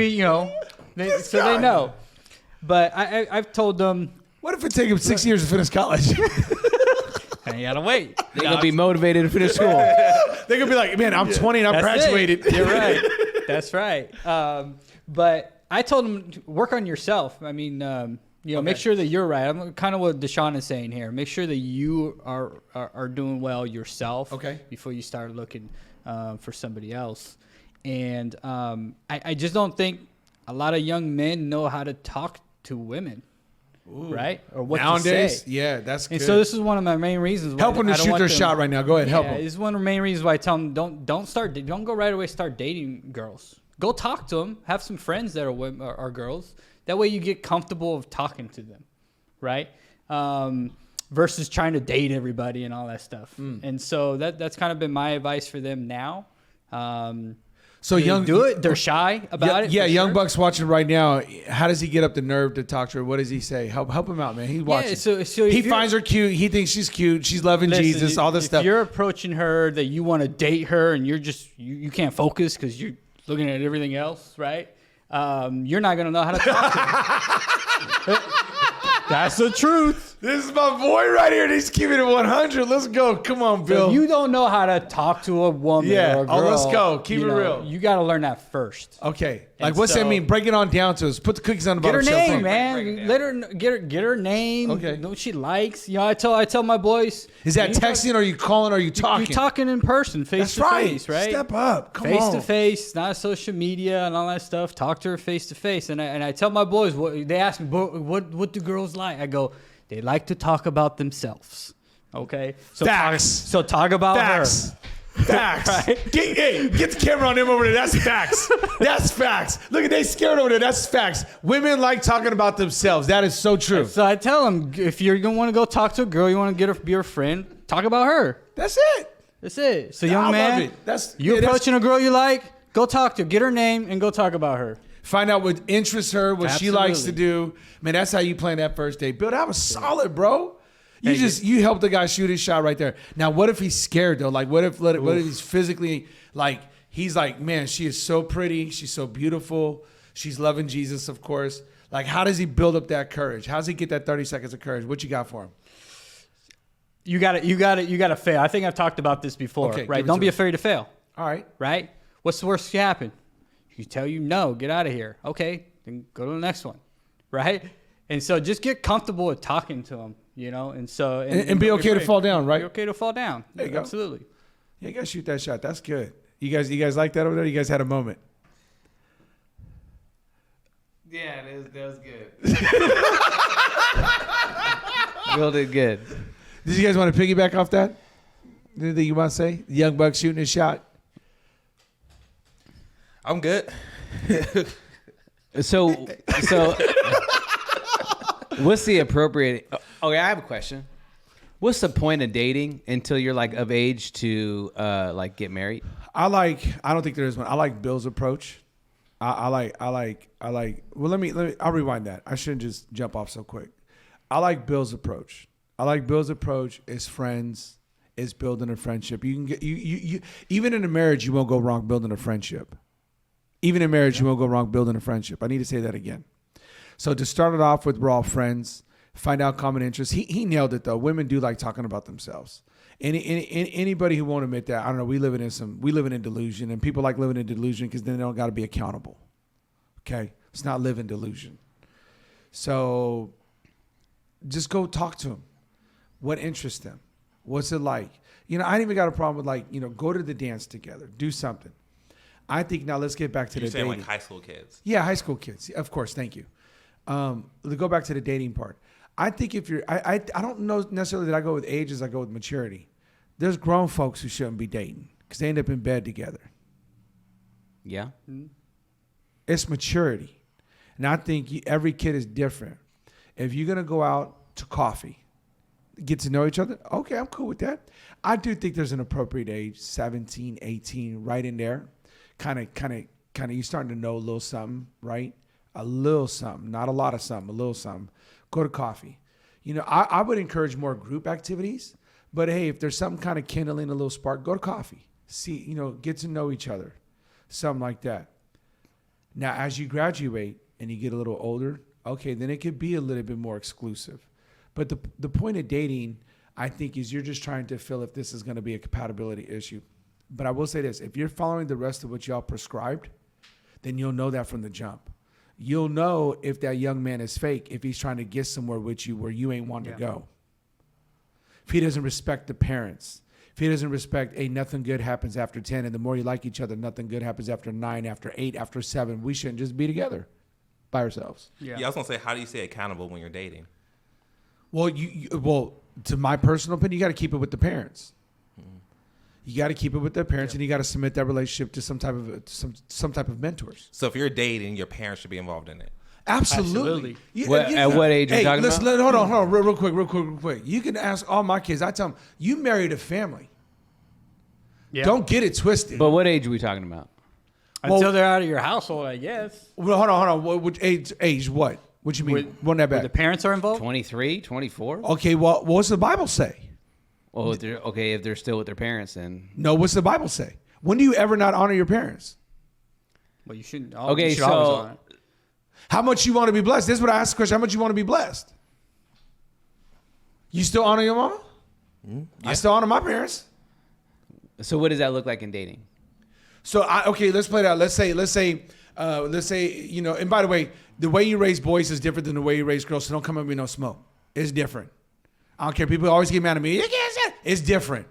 Maybe so guy. they know. But I've told them What if it take him 6 years to finish college? I gotta wait. They're going to be motivated to finish school. They're gonna be like, man, I'm 20 and I'm That's graduated. it. You're right. That's right. But I told them to work on yourself. I mean, make sure that you're right. I'm kind of what Deshaun is saying here. Make sure that you are doing well yourself. Okay. Before you start looking for somebody else. And I just don't think a lot of young men know how to talk to women. Right? Or what Nowadays, to say. yeah, that's good. And so this is one of my main reasons. Why Help them to I don't shoot want their them- shot right now. Go ahead, help Yeah, them. it's one of the main reasons why I tell them don't go right away start dating girls. Go talk to them. Have some friends that are women or girls. That way you get comfortable of talking to them, right? Versus trying to date everybody and all that stuff. And so that's kind of been my advice for them now. So They young do it. They're shy about it. Yeah, for young sure. Buck's watching right now. How does he get up the nerve to talk to her? What does he say? Help him out, man. He's watching. so if he you're- finds her cute. He thinks she's cute. She's loving Listen, Jesus. All this if stuff. you're approaching her that you want to date her and you're just you can't focus because you're looking at everything else, right? You're not gonna know how to talk to her. That's the truth. This is my boy right here. He's keeping it 100. Let's go. Come on, Bill. If you don't know how to talk to a woman Yeah. or a girl, Oh, let's go. Keep you it know, real. You got to learn that first. Okay. Like, And what's that so- mean? Break it on down to us. Put the cookies on the Get her bottom shelf. name, Huh? man. break it down. Let her get her name. Okay. Know what she likes. You know, I tell my boys. Is that you talk- texting or are you calling or are you talking? You're talking in person, face That's to right. face, right? Step up. Come Face on. to face, not social media and all that stuff. Talk to her face to face. And I tell my boys, they ask me, what do girls like? I go, they like to talk about themselves. Okay? So Facts. Talk about Facts. her. Facts. Right? Get the camera on them over there. That's facts. That's facts. Look at they scared over there. That's facts. Women like talking about themselves. That is so true. So I tell them, if you're going to want to go talk to a girl, you want to be her friend, talk about her. That's it. That's it. So I young love man, it. That's- you yeah, that's- approaching a girl you like, go talk to her. Get her name and go talk about her. Find out what interests her, what she likes to do. Man, that's how you plan that first date. Bill, that was solid, bro. You helped the guy shoot his shot right there. Now, what if he's scared though? Like, what if he's physically like he's like, man, she is so pretty, she's so beautiful, she's loving Jesus, of course. Like, how does he build up that courage? How does he get that 30 seconds of courage? What you got for him? You got to fail. I think I've talked about this before, Okay, give right? it Don't to be me. afraid to fail, All right. right? What's the worst that can happen? You tell you no, get out of here. Okay, then go to the next one, right? And so just get comfortable with talking to them, you know. And so And be don't okay to afraid. fall down, right? Be okay to fall down. There you go. Absolutely. Yeah, you gotta shoot that shot. That's good. You guys like that over there? You guys had a moment. Yeah, that was good. Bill did good. Did you guys want to piggyback off that? Anything you want to say? Young Buck shooting his shot. I'm good. So what's the appropriate? Okay, I have a question. What's the point of dating until you're like of age to like get married? I don't think there is one. I like Bill's approach. I like. Well, let me. I'll rewind that. I shouldn't just jump off so quick. I like Bill's approach. I like Bill's approach is friends, is building a friendship. You can get you even in a marriage you won't go wrong building a friendship. Even in marriage you won't go wrong building a friendship. I need to say that again. So to start it off with, we're all friends. Find out common interests. He nailed it though. Women do like talking about themselves. Anybody who won't admit that, I don't know. We live in delusion, and people like living in delusion because then they don't got to be accountable. Okay, it's not living delusion. So just go talk to them. What interests them? What's it like? You know, I ain't even got a problem with like, you know, go to the dance together, do something. I think now let's get back to You're the saying dating. like high school kids. Yeah, high school kids. Of course, thank you. To go back to the dating part. I think if you're, I don't know necessarily that I go with age as I go with maturity. There's grown folks who shouldn't be dating because they end up in bed together. Yeah. It's maturity. And I think every kid is different. If you're going to go out to coffee, get to know each other, okay, I'm cool with that. I do think there's an appropriate age, 17, 18, right in there. Kind of, you're starting to know a little something, right? A little something, not a lot of something, a little something. Go to coffee. You know, I would encourage more group activities, but hey, if there's something kind of kindling a little spark, go to coffee. See, you know, get to know each other, something like that. Now, as you graduate and you get a little older, okay, then it could be a little bit more exclusive. But the point of dating, I think, is you're just trying to feel if this is going to be a compatibility issue. But I will say this, if you're following the rest of what y'all prescribed, then you'll know that from the jump. You'll know if that young man is fake, if he's trying to get somewhere with you where you ain't want to go. If he doesn't respect the parents, if he doesn't respect, hey, nothing good happens after 10, and the more you like each other, nothing good happens after 9, after 8, after 7. We shouldn't just be together by ourselves. Yeah, I was gonna say, how do you stay accountable when you're dating? Well, well, to my personal opinion, you got to keep it with the parents. You got to keep it with their parents, and you got to submit that relationship to some type of some type of mentors. So if you're dating, your parents should be involved in it. Absolutely. Absolutely. At what age are you talking about? Hold on, real quick. You can ask all my kids. I tell them, you married a family. Yeah. Don't get it twisted. But what age are we talking about? Until they're out of your household, I guess. Well, hold on. What age? What? What you mean? Wasn't that Where bad? the parents are involved? 23, 24? Okay. Well, what's the Bible say? Well, if they're still with their parents, then No. What's the Bible say? When do you ever not honor your parents? Well, you shouldn't. Okay, you should always so- honor it. How much you want to be blessed? This is what I asked the question. How much you want to be blessed? You still honor your mama? I still honor my parents. so what does that look like in dating? So let's play that. Let's say, and by the way, the way you raise boys is different than the way you raise girls. So don't come at me no smoke. It's different. I don't care. People always get mad at me. You can't say it. It's different.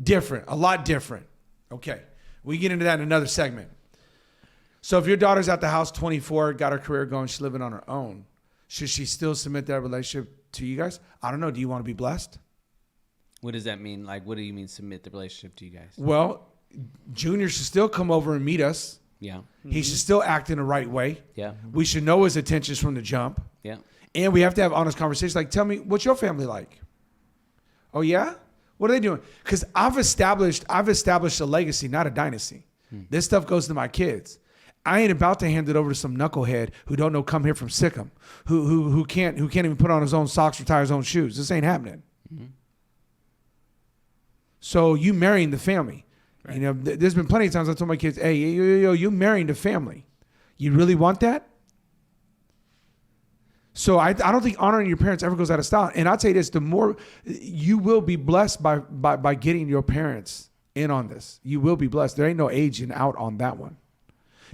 Different. A lot different. Okay. We get into that in another segment. So if your daughter's at the house, 24, got her career going, she's living on her own, should she still submit that relationship to you guys? I don't know. Do you want to be blessed? What does that mean? Like, what do you mean submit the relationship to you guys? Well, Junior should still come over and meet us. Yeah. He should still act in the right way. Yeah. We should know his intentions from the jump. Yeah. And we have to have honest conversations. Like, tell me, what's your family like? Oh, yeah? What are they doing? Because I've established a legacy, not a dynasty. This stuff goes to my kids. I ain't about to hand it over to some knucklehead who don't know come here from Sikkim, who can't even put on his own socks or tie his own shoes. This ain't happening. So you marrying the family. Right. You know, there's been plenty of times I told my kids, hey, you marrying the family. You really want that? So I don't think honoring your parents ever goes out of style. And I'll tell you this, the more you will be blessed by getting your parents in on this. You will be blessed. There ain't no aging out on that one.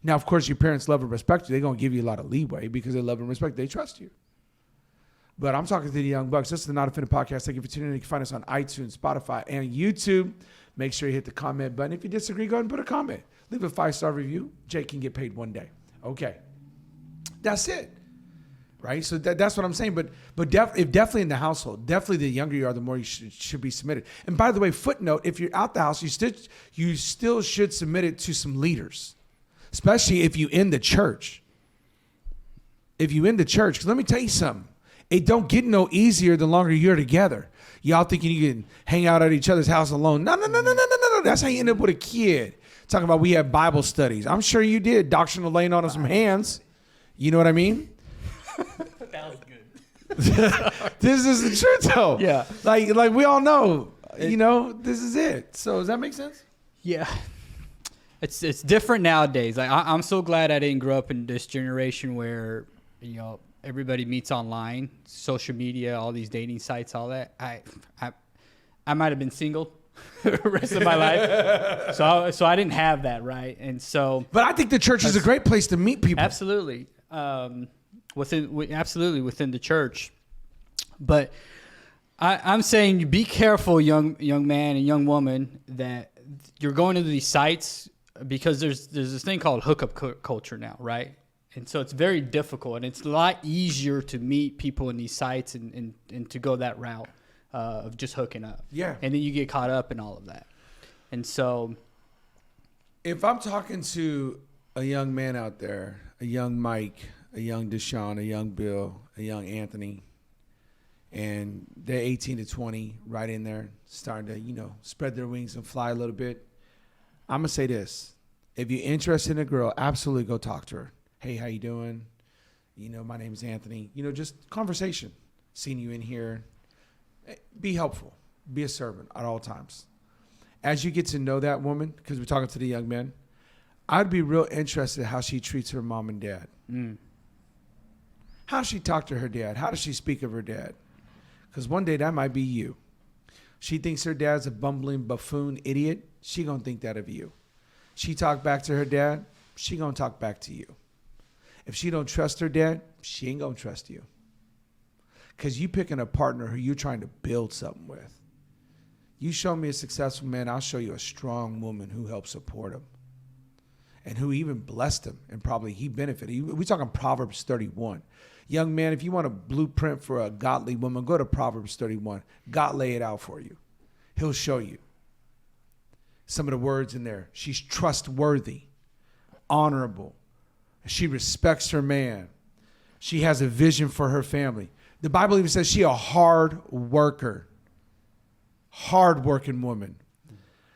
Now, of course, your parents love and respect you. They're going to give you a lot of leeway because they love and respect. They trust you. But I'm talking to the Young Bucks. This is the Not Offended Podcast. Thank you for tuning in. You can find us on iTunes, Spotify, and YouTube. Make sure you hit the comment button. If you disagree, go ahead and put a comment. Leave a 5-star review. Jake can get paid one day. Okay. That's it. Right? So that's what I'm saying. But definitely in the household, definitely the younger you are, the more you should be submitted. And by the way, footnote, if you're out the house, you still should submit it to some leaders. Especially if you in the church. If you in the church, because let me tell you something. It don't get no easier the longer you're together. Y'all thinking you can hang out at each other's house alone. No. That's how you end up with a kid. Talking about we have Bible studies. I'm sure you did. Doctrinal laying on of some hands. You know what I mean? That was good. This is the truth though. Yeah. Like we all know, this is it. So does that make sense? Yeah. It's different nowadays. Like I'm so glad I didn't grow up in this generation where, everybody meets online, social media, all these dating sites, all that. I might have been single the rest of my life. So I didn't have that, right? And so But I think the church is a great place to meet people. absolutely. Within the church. But I'm saying be careful, young man and young woman, that you're going into these sites because there's this thing called hookup culture now, right? And so it's very difficult, and it's a lot easier to meet people in these sites and to go that route of just hooking up. Yeah. And then you get caught up in all of that. And so if I'm talking to a young man out there, a young Mike, a young Deshaun, a young Bill, a young Anthony, and they're 18 to 20, right in there, starting to, spread their wings and fly a little bit, I'm going to say this. If you're interested in a girl, absolutely go talk to her. Hey, how you doing? My name's Anthony. Just conversation. Seeing you in here. Be helpful. Be a servant at all times. As you get to know that woman, because we're talking to the young men, I'd be real interested in how she treats her mom and dad. How does she talk to her dad? How does she speak of her dad? Because one day that might be you. She thinks her dad's a bumbling buffoon idiot. She gonna think that of you. She talk back to her dad. She gonna talk back to you. If she don't trust her dad, she ain't gonna trust you. Because you picking a partner who you're trying to build something with. You show me a successful man, I'll show you a strong woman who helps support him. And who even blessed him and probably he benefited. We're talking Proverbs 31. Young man, if you want a blueprint for a godly woman, go to Proverbs 31. God lay it out for you. He'll show you. some of the words in there. She's trustworthy, honorable. She respects her man. She has a vision for her family. The Bible even says she a hard worker, hard-working woman.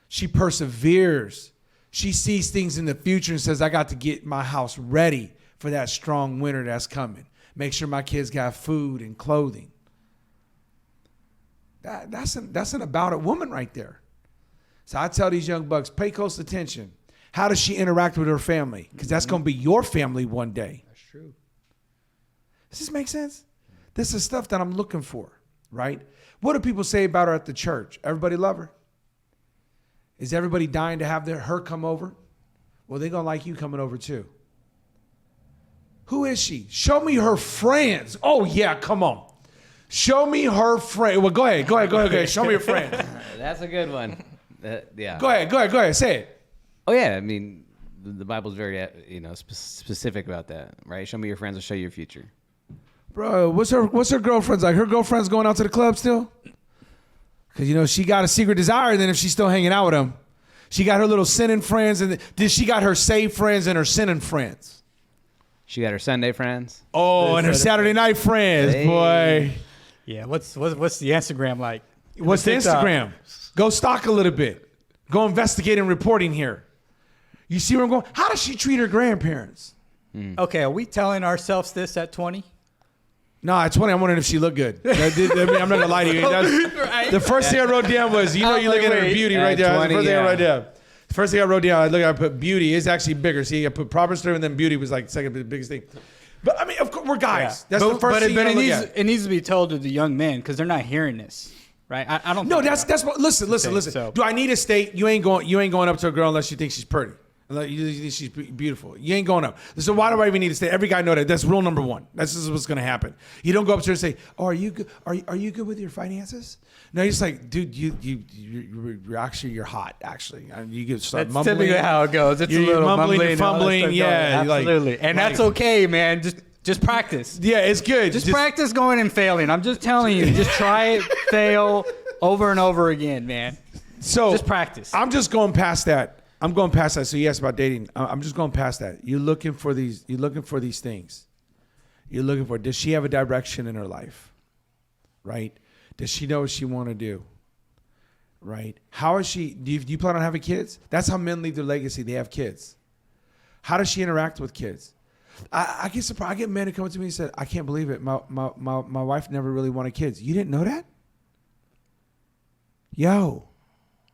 She perseveres. She sees things in the future and says, I got to get my house ready for that strong winter that's coming. Make sure my kids got food and clothing. That's an about it woman right there. So I tell these young bucks, pay close attention. How does she interact with her family? Because that's going to be your family one day. That's true. Does this make sense? This is stuff that I'm looking for, right? What do people say about her at the church? Everybody love her? Is everybody dying to have her come over? Well, they're going to like you coming over too. Who is she? Show me her friends. Oh, yeah, come on. Show me her friend. Well, go ahead. Show me your friends. That's a good one. Yeah. Go ahead. Say it. Oh yeah, I mean, the Bible's very specific about that, right? Show me your friends, I'll show you your future. Bro, what's her girlfriend's like? Her girlfriend's going out to the club still? Because, she got a secret desire then if she's still hanging out with him. She got her little sinning friends, and she got her saved friends and her sinning friends. She got her Sunday friends. Oh, and her Saturday night friends, Hey. boy. Yeah. What's the Instagram like? What's the TikTok? Instagram? Go stalk a little bit. Go investigate and reporting here. You see where I'm going? How does she treat her grandparents? Okay, are we telling ourselves this at 20? No, at 20, I'm wondering if she looked good. I'm not going to lie to you. The first thing I wrote down was, you look at her beauty right there. At 20, That's the first thing I yeah. wrote down. The first thing I wrote down, I put beauty. It's actually bigger. See, I put Proverbs 3, and then beauty was like second biggest thing. But, I mean, of course, we're guys. That's the first thing you look at. It needs to be told to the young men because they're not hearing this, right? I don't. No, think that's what. Listen. so. Do I need to state you ain't going up to a girl unless you think she's pretty, unless you think she's beautiful. You ain't going up. So why do I even need to state? Every guy know that. That's rule number one. This is what's going to happen. You don't go up to her and say, "Oh, are you good? Are you good with your finances?" No, you're just like, dude, you're actually you're hot. Actually, and you get start That's mumbling. typically how it goes. It's You're a little mumbling, mumbling, you're fumbling, and all that stuff yeah, going. like- Absolutely, and that's okay, man. Just practice. Yeah, it's good. Just practice going and failing. I'm just telling you. Just try it, fail over and over again, man. So Just practice. I'm just going past that. I'm going past that. So you asked about dating. I'm just going past that. You're looking for these things. You're looking for, does she have a direction in her life? Right? Does she know what she want to do? Right? How is she, do you plan on having kids? That's how men leave their legacy. They have kids. How does she interact with kids? I get surprised. I get men who come to me and said, I can't believe it. My wife never really wanted kids. You didn't know that? Yo.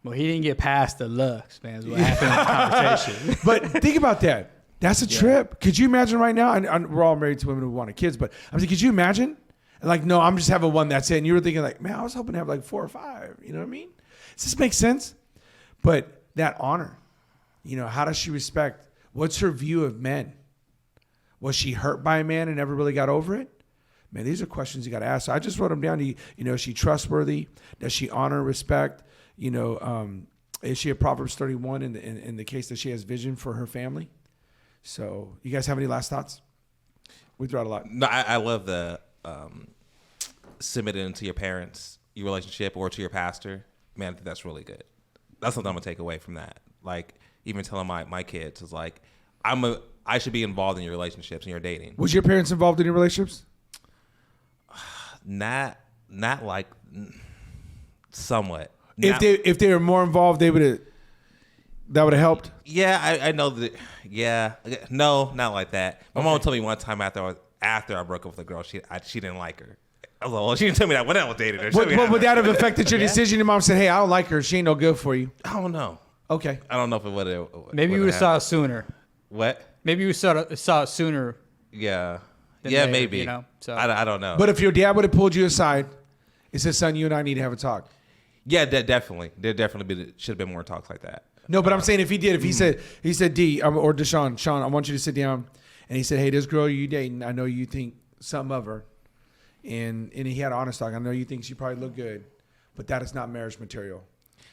Well, he didn't get past the looks, man. Is what happened in the conversation. But think about that. That's a trip. Could you imagine right now? And we're all married to women who wanted kids, but I'm saying, could you imagine? And like, no, I'm just having one. That's it. And you were thinking like, man, I was hoping to have like 4 or 5. You know what I mean? Does this make sense? But that honor, how does she respect? What's her view of men? Was she hurt by a man and never really got over it? Man, these are questions you got to ask. So I just wrote them down. Is she trustworthy? Does she honor, respect? Is she a Proverbs 31 in the case that she has vision for her family? So you guys have any last thoughts? We threw out a lot. No, I love the submitting to your parents, your relationship, or to your pastor. Man, I think that's really good. That's something I'm gonna take away from that. Like even telling my kids is like, I should be involved in your relationships and your dating. Was your parents involved in your relationships? Not like somewhat. If they were more involved, that would have helped. Yeah, I know that. Yeah, no, not like that. My mom told me one time after I broke up with a girl, she didn't like her. I was like, well, she didn't tell me that when I was dating her. But would that have affected your decision? Your mom said, "Hey, I don't like her. She ain't no good for you." I don't know. Okay. I don't know if it would have. Maybe you would have saw it sooner. What? Maybe you saw it sooner. Yeah. Than Yeah, later, maybe. So I don't know. But if your dad would have pulled you aside, he said, "Son, you and I need to have a talk." yeah, definitely. There definitely should have been more talks like that. No, but I'm saying if he did, if he said, D or Deshaun, Sean, I want you to sit down, and he said, "Hey, this girl you dating, I know you think something of her," and he had honest talk. I know you think she probably looked good, but that is not marriage material.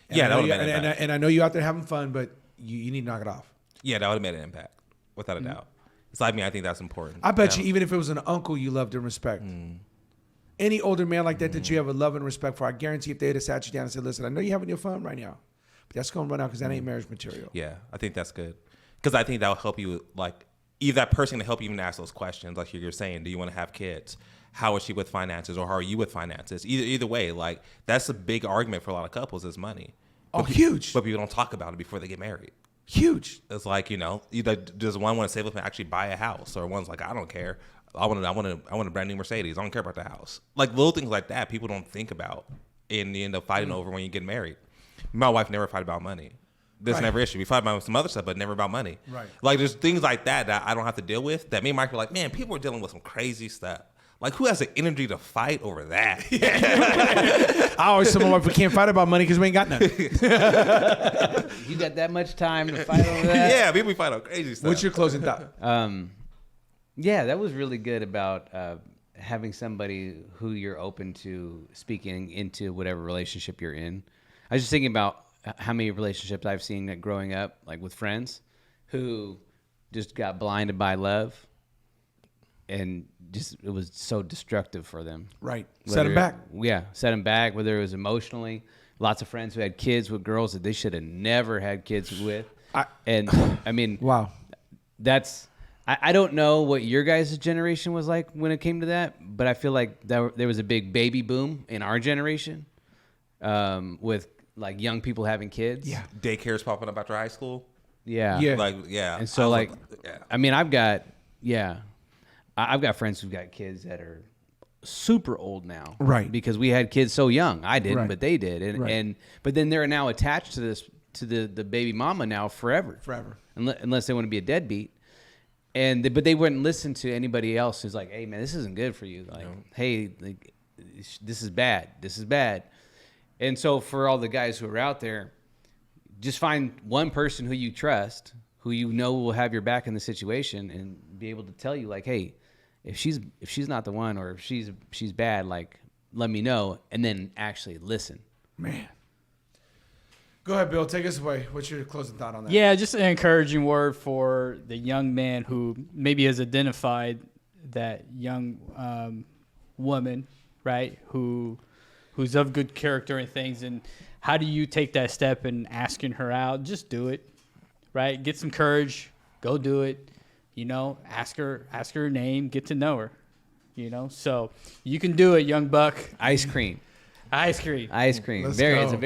And Yeah, I that know would you- have made an impact. and I know you out there having fun, but you need to knock it off. Yeah, that would have made an impact, without a doubt. So I mean, I think that's important. I bet you, even if it was an uncle you loved and respect, any older man like that that you have a love and respect for, I guarantee if they had sat you down and said, "Listen, I know you're having your fun right now, But that's going to run out because that ain't marriage material. Yeah, I think that's good. Because I think that will help you, like, either that person to help you even ask those questions. Like you're saying, do you want to have kids? How is she with finances, or how are you with finances? Either way, like, that's a big argument for a lot of couples is money. Oh, huge. But people don't talk about it before they get married. Huge. It's like, either does one want to save up and actually buy a house, or one's like, I don't care. I want a brand new Mercedes. I don't care about the house. Like little things like that, people don't think about, and you end up fighting over when you get married. My wife never fight about money. There's never issue. We fight about some other stuff, but never about money. Right. Like there's things like that I don't have to deal with. That me and Mike are like, man, people are dealing with some crazy stuff. Like who has the energy to fight over that? I always tell my wife we can't fight about money because we ain't got nothing. You got that much time to fight over that? Yeah, people fight on crazy stuff. What's your closing thought? Yeah, that was really good about having somebody who you're open to speaking into whatever relationship you're in. I was just thinking about how many relationships I've seen that growing up, like with friends, who just got blinded by love, and just it was so destructive for them. Right. Set them back. Yeah, set them back. Whether it was emotionally, lots of friends who had kids with girls that they should have never had kids with, and I mean, Wow. that's. I don't know what your guys' generation was like when it came to that, but I feel like there was a big baby boom in our generation with like young people having kids. Yeah. Daycares popping up after high school. Yeah. Yeah. Like, yeah. And so like, yeah. I mean, I've got friends who've got kids that are super old now. Right. Because we had kids so young. I didn't, Right. but they did. And but then they're now attached to the baby mama now forever. Forever. Unless they want to be a deadbeat. But they wouldn't listen to anybody else who's like, hey man, this isn't good for you. Like, hey, like, this is bad. This is bad. And so for all the guys who are out there, just find one person who you trust, who you know will have your back in the situation, and be able to tell you like, hey, if she's not the one, or if she's bad, like, let me know, and then actually listen. Man. Go ahead, Bill. Take us away. What's your closing thought on that? Yeah, just an encouraging word for the young man who maybe has identified that young woman, right? Who's of good character and things. And how do you take that step in asking her out? Just do it, right? Get some courage. Go do it. Ask her her name. Get to know her. So you can do it, young buck. Ice cream. Ice cream. Ice cream. Let's It's go.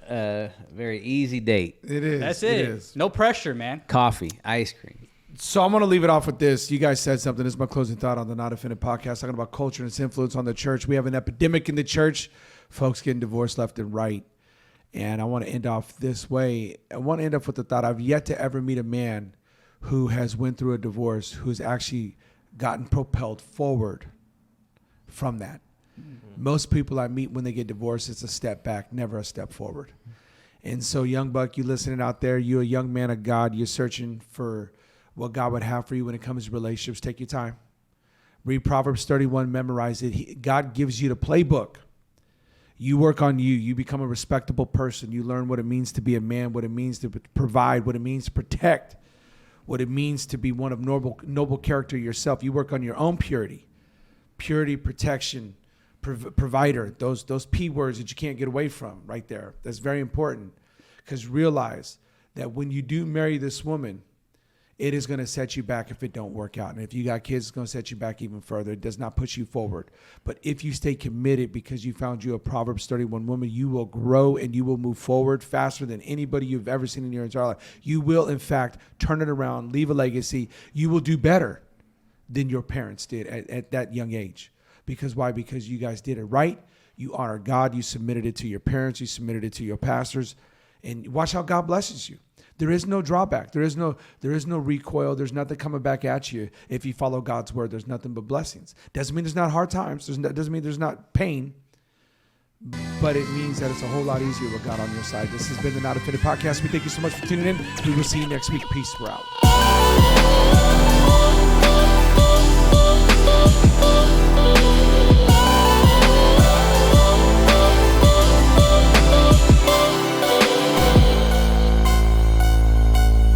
a very easy date. It is. That's it. is. No pressure, man. Coffee, ice cream. So I'm going to leave it off with this. You guys said something. This is my closing thought on the Not Offended podcast, talking about culture and its influence on the church. We have an epidemic in the church. Folks getting divorced left and right. And I want to end off this way. I want to end up with the thought, I've yet to ever meet a man who has went through a divorce who's actually gotten propelled forward from that. Most people I meet when they get divorced, it's a step back, never a step forward. And so, young buck, you listening out there, you're a young man of God. You're searching for what God would have for you when it comes to relationships. Take your time. Read Proverbs 31, memorize it. God gives you the playbook. You work on you. You become a respectable person. You learn what it means to be a man, what it means to provide, what it means to protect, what it means to be one of noble character yourself. You work on your own purity, protection, provider, those P words that you can't get away from right there. That's very important, because realize that when you do marry this woman, it is going to set you back if it don't work out. And if you got kids, it's going to set you back even further. It does not push you forward. But if you stay committed because you found you a Proverbs 31 woman, you will grow and you will move forward faster than anybody you've ever seen in your entire life. You will, in fact, turn it around, leave a legacy. You will do better than your parents did at that young age. Because why? Because you guys did it right. You honor God. You submitted it to your parents. You submitted it to your pastors. And watch how God blesses you. There is no drawback. There is no recoil. There's nothing coming back at you. If you follow God's word, there's nothing but blessings. Doesn't mean there's not hard times. Doesn't mean there's not pain. But it means that it's a whole lot easier with God on your side. This has been the Not Offended podcast. We thank you so much for tuning in. We will see you next week. Peace. We're out.